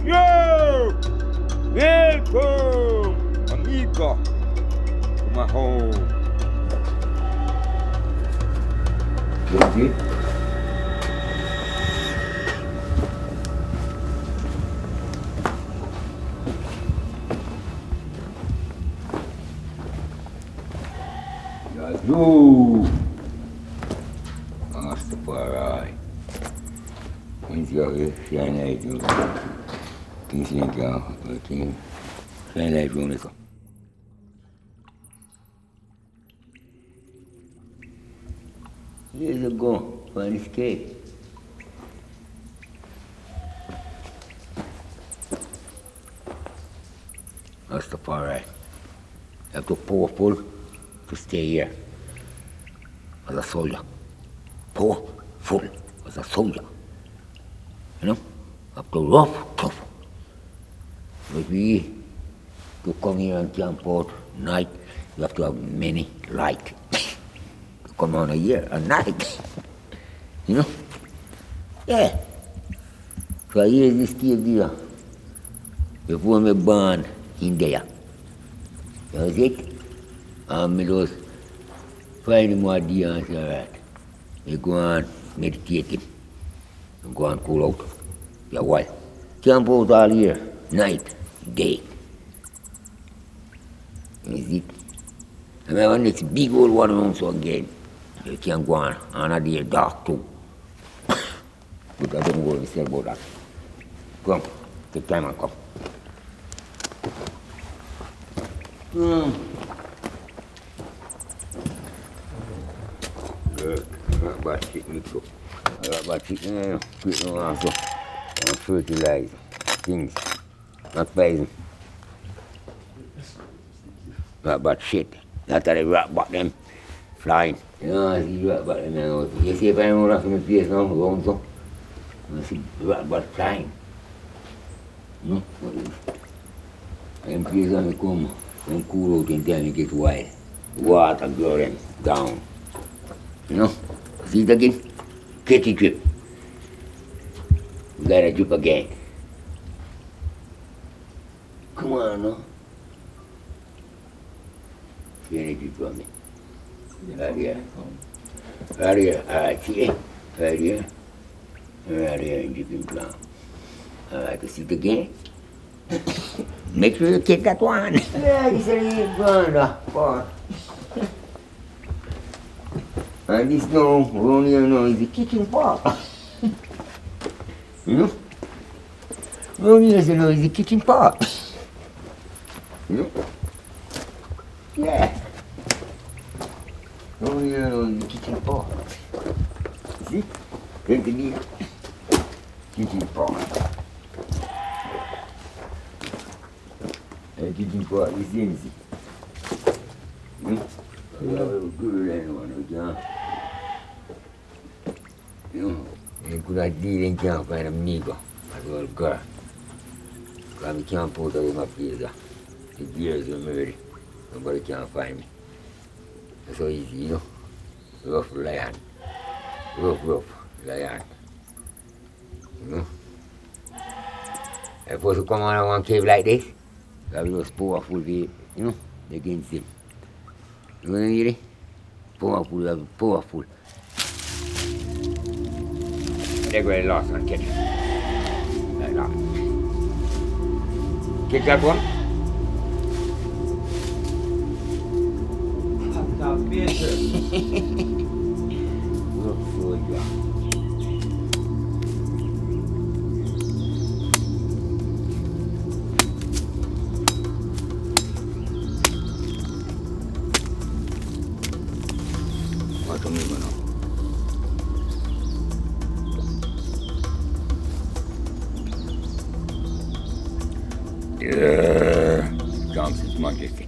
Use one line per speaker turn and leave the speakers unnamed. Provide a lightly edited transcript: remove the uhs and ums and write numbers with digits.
Yo! Welcome, amigo, to my home. Good. Yo! Rastafari. Quem joga shine aí, viu? Quem se legal, quem shine aí, viu, Nico? Years ago, for an escape. Rastafari. You have to powerful to stay here as a soldier. Powerful as a soldier. You know? Have to rough, tough. But we to come here and camp out night, you have to have many light. To come on here at night. You know? Yeah. So I hear this cave there. Before me born in there. That was it. And me just find more deer and say, alright. You go and meditate him. And go and cool out. Yeah, why? Camp out all here, night, day. Is it? And I want this big old one around so again. You can go on a day dark too. But I don't worry myself about that. Come, take time and come. Good. I got bad shit mixed up. I got bad shit in there. Put no also. And fertilize things. Not poison. Got bad shit. That's how they rat back them flying. You know, I see rat back them now. You see if anyone else in the place now, around so. I see rat back flying. You know, what is it? Them place when they come, when cool out and then it gets wild. Water blow them down. You know? See it again? Catch it drip. We gotta drip again. Come on now. See any drip from me? Right here. Right here. Alright, see it? Right here. Right here in dripping plan. Alright, you see it again? Make sure you take that one. Yeah, you said you ain't going to. And this now, around here now, is the kitchen pot. You know? Around here now is the kitchen pot. You know? Yeah. Around here now is the kitchen pot. See? Plenty neat. Kitchen pot. And kitchen pot is empty. You know? You have a good anyone, you know, you could have deal in camp find a nigger, a little girl. Because I can't put out of my place. The years were murdered. Nobody can find me. That's so easy, you know. Rough lion. Rough lion. You know. If I was to come on one cave like this, that was powerful, you know, against him. You want to hear it? Powerful, powerful. They're going to last and catch it. Like that. Catch that one? That's better. Look for you. Yeah, Johnson's Majesty.